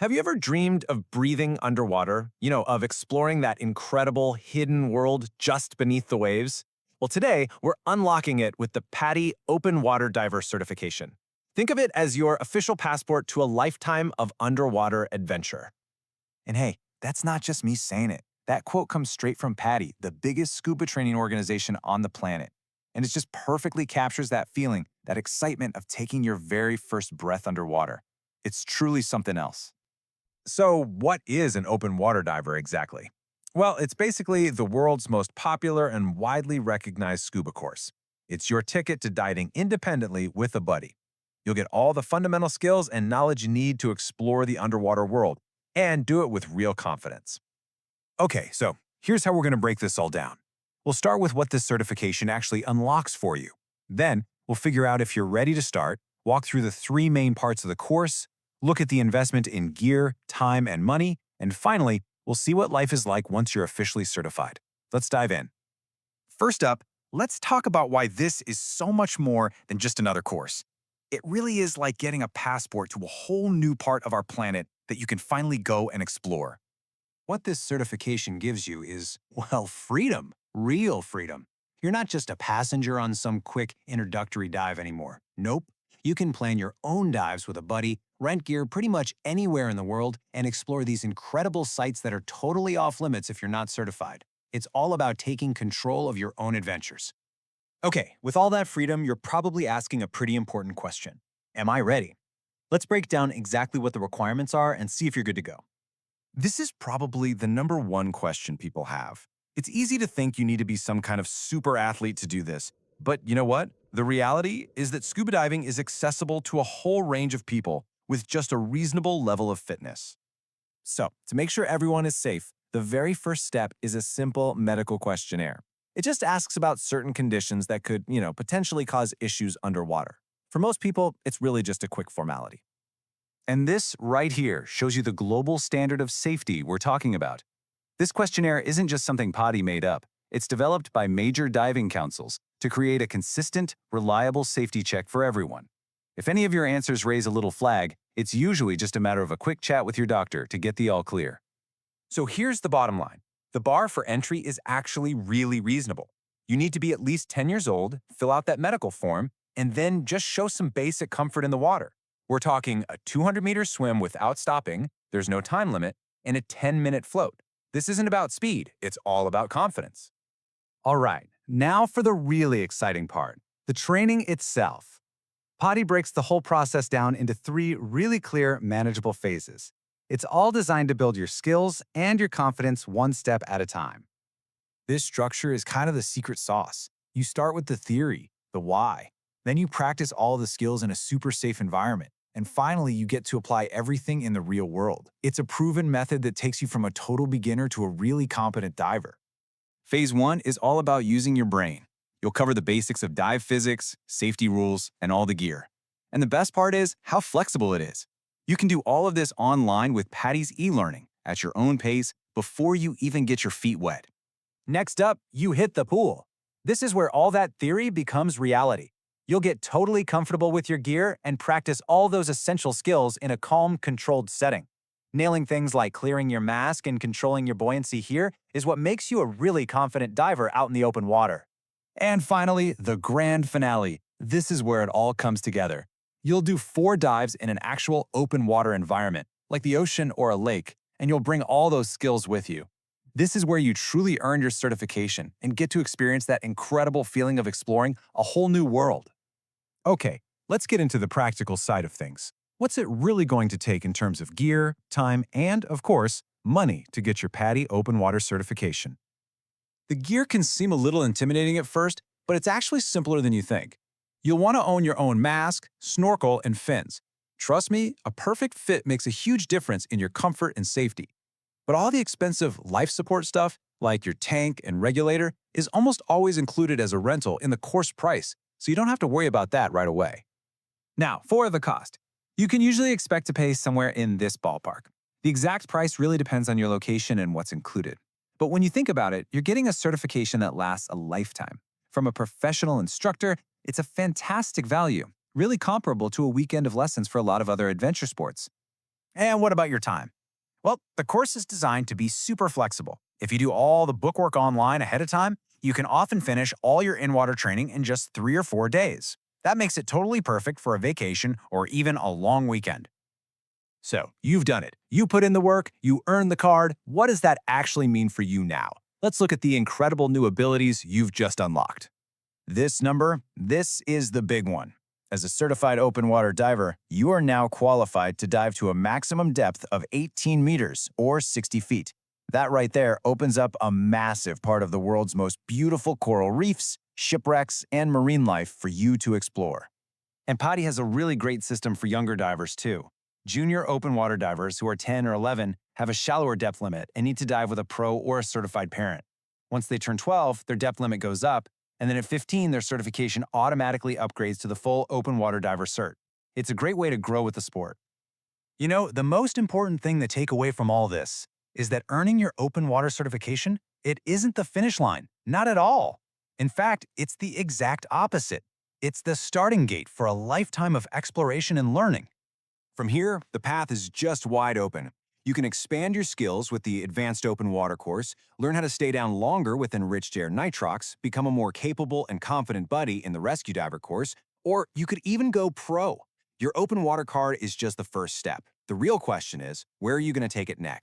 Have you ever dreamed of breathing underwater? Of exploring that incredible hidden world just beneath the waves? Well, today we're unlocking it with the PADI Open Water Diver Certification. Think of it as your official passport to a lifetime of underwater adventure. And hey, that's not just me saying it. That quote comes straight from PADI, the biggest scuba training organization on the planet. And it just perfectly captures that feeling, that excitement of taking your very first breath underwater. It's truly something else. So, what is an open water diver exactly? Well, it's basically the world's most popular and widely recognized scuba course. It's your ticket to diving independently with a buddy. You'll get all the fundamental skills and knowledge you need to explore the underwater world and do it with real confidence. Okay, so here's how we're going to break this all down. We'll start with what this certification actually unlocks for you. Then, we'll figure out if you're ready to start, walk through the three main parts of the course, look at the investment in gear, time, and money, and finally, we'll see what life is like once you're officially certified. Let's dive in. First up, let's talk about why this is so much more than just another course. It really is like getting a passport to a whole new part of our planet that you can finally go and explore. What this certification gives you is, well, freedom, real freedom. You're not just a passenger on some quick introductory dive anymore. Nope. You can plan your own dives with a buddy, rent gear pretty much anywhere in the world, and explore these incredible sites that are totally off limits if you're not certified. It's all about taking control of your own adventures. Okay, with all that freedom, you're probably asking a pretty important question. Am I ready? Let's break down exactly what the requirements are and see if you're good to go. This is probably the number one question people have. It's easy to think you need to be some kind of super athlete to do this, but you know what? The reality is that scuba diving is accessible to a whole range of people with just a reasonable level of fitness. So, to make sure everyone is safe, the very first step is a simple medical questionnaire. It just asks about certain conditions that could, potentially cause issues underwater. For most people, it's really just a quick formality. And this right here shows you the global standard of safety we're talking about. This questionnaire isn't just something PADI made up. It's developed by major diving councils to create a consistent, reliable safety check for everyone. If any of your answers raise a little flag, it's usually just a matter of a quick chat with your doctor to get the all clear. So here's the bottom line. The bar for entry is actually really reasonable. You need to be at least 10 years old, fill out that medical form, and then just show some basic comfort in the water. We're talking a 200-meter swim without stopping, there's no time limit, and a 10-minute float. This isn't about speed, it's all about confidence. All right, now for the really exciting part, the training itself. PADI breaks the whole process down into three really clear, manageable phases. It's all designed to build your skills and your confidence one step at a time. This structure is kind of the secret sauce. You start with the theory, the why. Then you practice all the skills in a super safe environment. And finally, you get to apply everything in the real world. It's a proven method that takes you from a total beginner to a really competent diver. Phase 1 is all about using your brain. You'll cover the basics of dive physics, safety rules, and all the gear. And the best part is how flexible it is. You can do all of this online with PADI's e-learning at your own pace before you even get your feet wet. Next up, you hit the pool. This is where all that theory becomes reality. You'll get totally comfortable with your gear and practice all those essential skills in a calm, controlled setting. Nailing things like clearing your mask and controlling your buoyancy here is what makes you a really confident diver out in the open water. And finally, the grand finale. This is where it all comes together. You'll do 4 dives in an actual open water environment, like the ocean or a lake, and you'll bring all those skills with you. This is where you truly earn your certification and get to experience that incredible feeling of exploring a whole new world. Okay, let's get into the practical side of things. What's it really going to take in terms of gear, time, and, of course, money to get your PADI Open Water certification? The gear can seem a little intimidating at first, but it's actually simpler than you think. You'll want to own your own mask, snorkel, and fins. Trust me, a perfect fit makes a huge difference in your comfort and safety. But all the expensive life support stuff, like your tank and regulator, is almost always included as a rental in the course price, so you don't have to worry about that right away. Now, for the cost. You can usually expect to pay somewhere in this ballpark. The exact price really depends on your location and what's included. But when you think about it, you're getting a certification that lasts a lifetime. From a professional instructor, it's a fantastic value, really comparable to a weekend of lessons for a lot of other adventure sports. And what about your time? Well, the course is designed to be super flexible. If you do all the bookwork online ahead of time, you can often finish all your in-water training in just 3 or 4 days. That makes it totally perfect for a vacation or even a long weekend. So, you've done it. You put in the work, you earned the card. What does that actually mean for you now? Let's look at the incredible new abilities you've just unlocked. This is the big one. As a certified open water diver, you are now qualified to dive to a maximum depth of 18 meters or 60 feet. That right there opens up a massive part of the world's most beautiful coral reefs, shipwrecks, and marine life for you to explore. And PADI has a really great system for younger divers, too. Junior open water divers who are 10 or 11 have a shallower depth limit and need to dive with a pro or a certified parent. Once they turn 12, their depth limit goes up, and then at 15, their certification automatically upgrades to the full open water diver cert. It's a great way to grow with the sport. You know, the most important thing to take away from all this is that earning your open water certification, it isn't the finish line, not at all. In fact, it's the exact opposite. It's the starting gate for a lifetime of exploration and learning. From here, the path is just wide open. You can expand your skills with the Advanced Open Water course, learn how to stay down longer with Enriched Air Nitrox, become a more capable and confident buddy in the Rescue Diver course, or you could even go pro. Your open water card is just the first step. The real question is, where are you going to take it next?